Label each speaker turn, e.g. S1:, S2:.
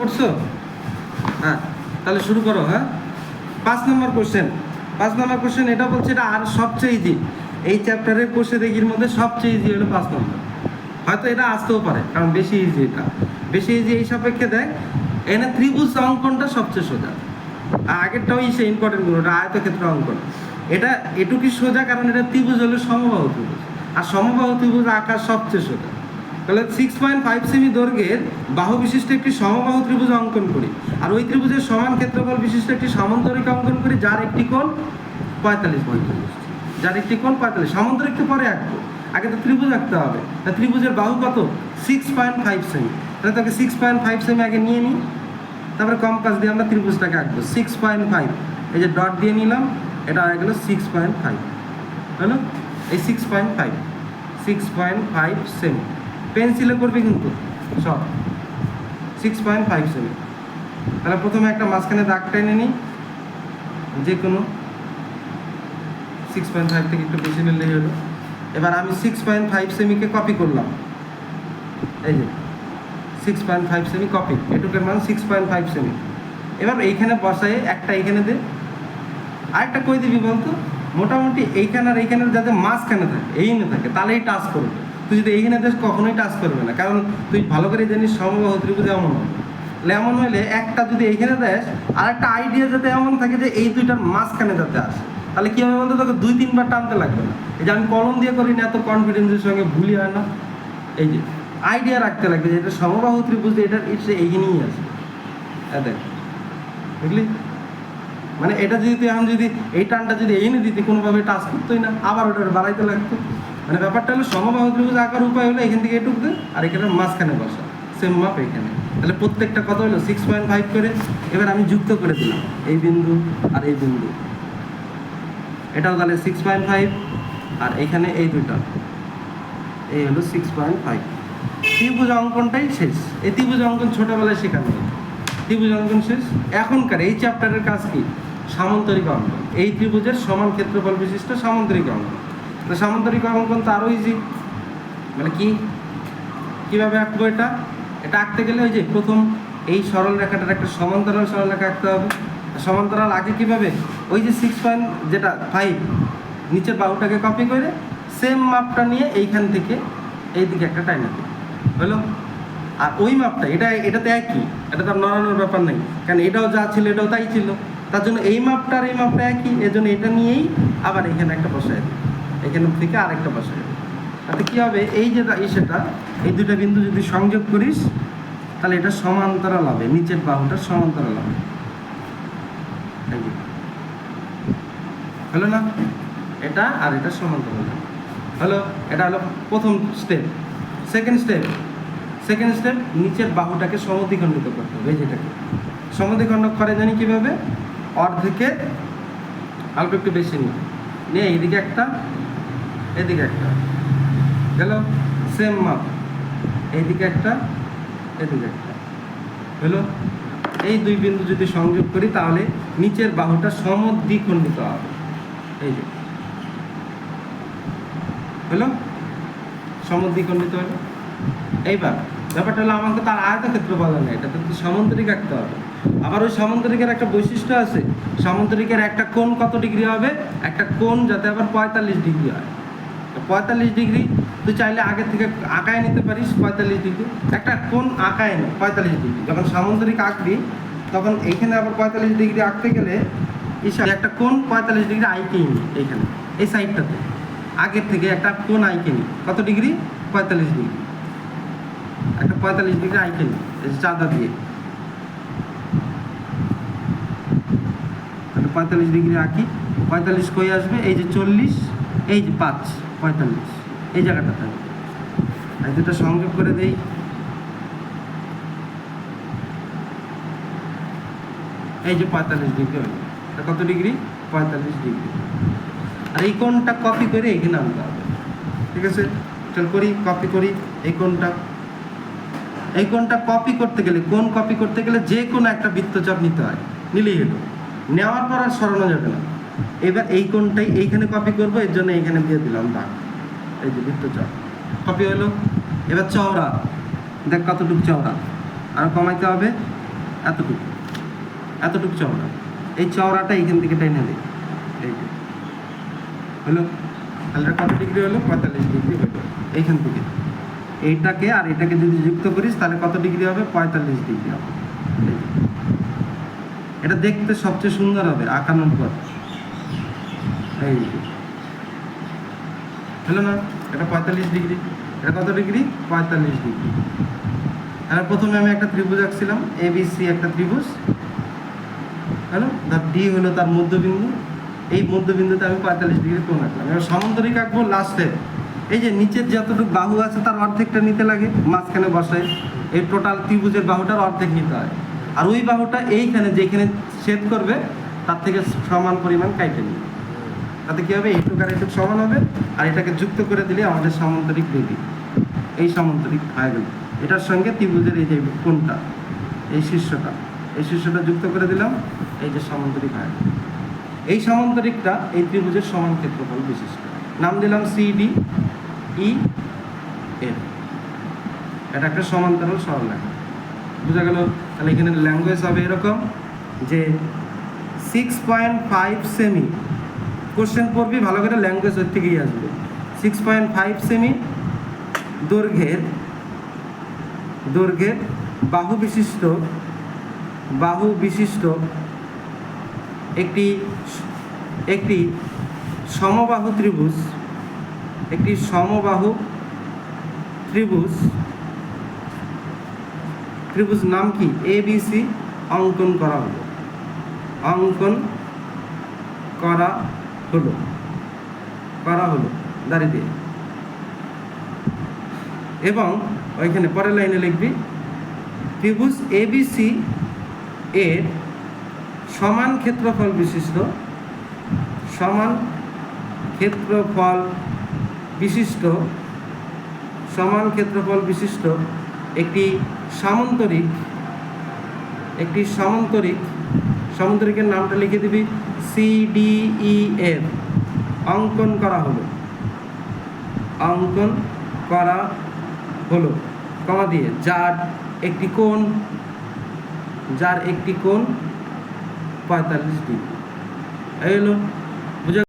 S1: পড়ছো? হ্যাঁ, তাহলে শুরু করো। হ্যাঁ, 5 নম্বর কোশ্চেন। এটা বলছে এটা আর সবচেয়ে ইজি, এই চ্যাপ্টারের কোশ্চেন দেখির মধ্যে সবচেয়ে ইজি হলো 5 নম্বর। হয়তো এটা আসতেও পারে, কারণ বেশি ইজি, এটা বেশি ইজি এই সাপেক্ষে দেয়। এখানে ত্রিভুজ অঙ্কনটা সবচেয়ে সোজা। আগেরটাও সে ইম্পর্টেন্ট গুলো, এটা আয়তক্ষেত্র অঙ্কন। এটা এটুকুই সোজা, কারণ এটা ত্রিভুজ হলো সমবাহু ত্রিভুজ, আর সমবাহু ত্রিভুজ আঁকা সবচেয়ে সোজা। তাহলে 6.5 সেমি দৈর্ঘ্যের বাহু বিশিষ্ট একটি সমবাহু ত্রিভুজ অঙ্কন করি, আর ওই ত্রিভুজের সমান ক্ষেত্রফল বিশিষ্ট একটি সামান্তরিক অঙ্কন করি, যার একটি কোণ 45°। যার একটি কোণ 45। সামান্তরিক তো পরে আঁকবো, আগে তো ত্রিভুজ আঁকতে হবে। তা ত্রিভুজের বাহু কত? 6.5 সেমি। তাহলে তাকে 6.5 সেমি আগে নিয়ে নিই, তারপরে কম্পাস দিয়ে আমরা ত্রিভুজটাকে আঁকবো 6.5। এই যে ডট দিয়ে নিলাম, এটা হয়ে গেল 6.5 হলো। এই 6.5 সেমি পেন্সিলে করবে কিন্তু সব 6.5 সেমি। তাহলে প্রথমে একটা মাঝখানে দাগ টেনে নিই, যে কোনো 6.5 থেকে একটু বেশি নিলেই হলো। এবার আমি 6.5 সেমিকে কপি করলাম, এই যে 6.5 সেমি কপি, এটুকের মান 6.5 সেমি। এবার এইখানে বসায় একটা এইখানে দে, আরেকটা কই দিবি বলতো? মোটামুটি এইখানে আর এইখানের যাতে মাঝখানে থাকে, এইখানে থাকে, তাহলেই টাচ করবে। তুই যদি এইখানে দেশ কখনোই টাচ করবে না, কারণ তুই ভালো করে জানিস সমবাহু ত্রিভুজ এমন হবে। এমন হইলে একটা যদি এইখানে দেশ, আর একটা আইডিয়া যাতে এমন থাকে যে এই দুইটার মাঝখানে যাতে আসে, তাহলে কী হবে বলতো? তোকে 2-3 বার টানতে লাগবে না। এই যে আমি কলম দিয়ে করি না, এত কনফিডেন্সের সঙ্গে ভুলই হয় না। এই যে আইডিয়া রাখতে লাগবে যে এটা সমবাহু ত্রিভুজ, এটার এইখানেই আছে। দেখ, বুঝলি? মানে এটা যদি তুই এখন যদি এই টানটা যদি এইখানে দিতি, কোনোভাবে টাচ করতোই না, আবার ওটা বাড়াইতে লাগতো। মানে ব্যাপারটা হলো সমবাহু ত্রিভুজ আঁকার উপায় হলো এখান থেকে এটুক দে, আর এখানে মাঝখানে বসা, সেম মাপ এখানে। তাহলে প্রত্যেকটা কত হলো? 6.5 করে। এবার আমি যুক্ত করে দিলাম এই বিন্দু আর এই বিন্দু, এটাও তাহলে 6.5, আর এখানে এই দুইটা, এই হলো 6.5। ত্রিভুজ অঙ্কনটাই শেষ। এই ত্রিভুজ অঙ্কন ছোটোবেলায় শেখানো হয়, ত্রিভুজ অঙ্কন শেষ। এখনকার এই চ্যাপ্টারের কাজ কি? সামান্তরিক অঙ্কন। এই ত্রিভুজের সমান ক্ষেত্রফল বিশিষ্ট সামান্তরিক অঙ্কন। তো সামান্তরিক অঙ্কন তো আরও ইজি। মানে কি, কীভাবে আঁকবো এটা? এটা আঁকতে গেলে ওই যে প্রথম এই সরল রেখাটার একটা সমান্তরাল সরলরেখা আঁকতে হবে। সমান্তরাল আগে কীভাবে? ওই যে 6.5 নিচের বাহুটাকে কপি করে সেম মাপটা নিয়ে এইখান থেকে এইদিকে একটা টাইনা দিই, হলো। আর ওই মাপটা এটাতে একই, এটা তো নড়ানোর ব্যাপার নেই, কারণ এটাও যা ছিল এটাও তাই ছিল। তার জন্য এই মাপটা আর এই মাপটা একই, এর জন্য এটা নিয়েই আবার এখানে একটা বসায় দিই, এখান থেকে আরেকটা বসায় দিই। তাতে কী হবে? এই যে সেটা, এই দুটো বিন্দু যদি সংযোগ করিস, তাহলে এটা সমান্তরাল হবে, নিচের বাহুটা সমান্তরাল হবে। হলো না? এটা আর এটা সমান্তরাল হলো। এটা হলো প্রথম স্টেপ। সেকেন্ড স্টেপ নিচের বাহুটাকে সমদ্বিখণ্ডিত করতে হবে। এই যেটাকে সমদ্বিখণ্ড করে জানি কীভাবে? অর্ধেকের অল্প একটু বেশি নিয়ে এইদিকে একটা, এদিকে একটা, গেল সেম মাপ, এইদিকে একটা, এদিকে একটা, হলো। এই দুই বিন্দু যদি সংযোগ করি, তাহলে নিচের বাহুটা সমদ্বিখণ্ডিত হবে। এই যে হলো, সমদ্বিখণ্ডিত হলো। এইবার ব্যাপারটা হলো, আমাকে তার আয়তক্ষেত্র বলা নেই, এটা তো সামান্তরিক আঁকতে হবে। আবার ওই সামান্তরিকের একটা বৈশিষ্ট্য আছে, সামান্তরিকের একটা কোণ কত ডিগ্রি হবে? একটা কোণ যাতে আবার 45 ডিগ্রি হয়। 45 ডিগ্রি তুই চাইলে আগে থেকে আঁকায় নিতে পারিস। 45 ডিগ্রি একটা কোণ আঁকায় নে, 45 ডিগ্রি যখন সামান্তরিক আঁকবি, তখন এইখানে আবার 45 ডিগ্রি আঁকতে গেলে একটা কোণ 45 ডিগ্রি আঁকেই নি। এইখানে এই সাইডটাতে আগের থেকে একটা কোণ আঁকে নি, কত ডিগ্রি? 45 ডিগ্রি। একটা 45 ডিগ্রি আঁকে নি, এই চাঁদা দিয়ে। তাহলে 45 ডিগ্রি আঁকি, 45 কই আসবে? এই যে 40, এই যে 5, 45 এই জায়গাটা থাকবে। এই দুটো সংযোগ করে দেই, এই যে 45 ডিগ্রি হলো। কত ডিগ্রি? 45 ডিগ্রি। আর এই কোণটা কপি করে এখানে আনতে হবে। ঠিক আছে, চল করি, কপি করি। এই কোণটা কপি করতে গেলে, কোণ কপি করতে গেলে যে কোনো একটা বৃত্তচাপ নিতে হয়, নিলেই হলো। নেওয়ার পর আর সরানো যাবে না। এবার এই কোণটাই এইখানে কপি করবো, এর জন্য এইখানে দিয়ে দিলাম দাগ। এই যে বৃত্তচাপ কপি হলো। এবার চওড়া দেখ কতটুকু চওড়া, আর কমাইতে হবে। এতটুকু এতটুকু চওড়া, এই চওড়াটা এইখান থেকে টেনে দিই, এই যে হলো, তাহলে কত ডিগ্রি হলো? 45 ডিগ্রি হলো। এইখান থেকে এইটাকে আর এটাকে যদি যুক্ত করিস তাহলে কত ডিগ্রি হবে? 45 ডিগ্রি হবে। এটা দেখতে সবচেয়ে সুন্দর হবে আঁকানোর পর। এই হলো না, এটা 45 ডিগ্রি, এটা কত ডিগ্রি? 45 ডিগ্রি। আর প্রথমে আমি একটা ত্রিভুজ আঁকছিলাম, ABC একটা ত্রিভুজ, হলো, ধর ডি হলো তার মধ্যবিন্দু, এই মধ্যবিন্দুতে আমি 45 ডিগ্রি কোণ আঁকলাম। এবার সামান্তরিক আঁকবো লাস্টে, এই যে নিচের যতটুকু বাহু আছে তার অর্ধেকটা নিতে লাগে, মাঝখানে বসায় এই টোটাল ত্রিভুজের বাহুটার অর্ধেক নিতে হয়, আর ওই বাহুটা এইখানে যেখানে ছেদ করবে তার থেকে সমান পরিমাণ কাটে নিই, তাতে কী হবে? এইটুক আর এইটুক সমান হবে, আর এটাকে যুক্ত করে দিলে আমাদের সামান্তরিক বেদি, এই সামান্তরিক হয়ে গেল। এটার সঙ্গে ত্রিভুজের এই যে কোণটা, এই শীর্ষটা যুক্ত করে দিলাম, এই যে সামান্তরিক হয়ে গেল। এই সামান্তরিকটা এই ত্রিভুজের সমান ক্ষেত্রফল বিশিষ্ট, নাম দিলাম CDEF। এটা একটা সমান্তরাল সরলরেখা, বোঝা গেল? তাহলে এখানে ল্যাঙ্গুয়েজ হবে এরকম যে 6.5 সেমি, কোশ্চেন পড়বি ভালো করে, ল্যাঙ্গুয়েজ ওর থেকেই আসবে। 6.5 সেমি দৈর্ঘ্যের বাহু বিশিষ্ট একটি সমবাহু ত্রিভুজ নাম কি? ABC অঙ্কন করা হলো দাঁড়িয়ে দিয়ে, এবং ওইখানে পরের লাইনে লিখবি ত্রিভুজ ABC এর সমান ক্ষেত্রফল বিশিষ্ট একটি সামান্তরিকের নামটা লিখে দিবি CDEF অঙ্কন করা হলো কমা দিয়ে, যার একটি কোণ 45 ডিগ্রি। এই হলো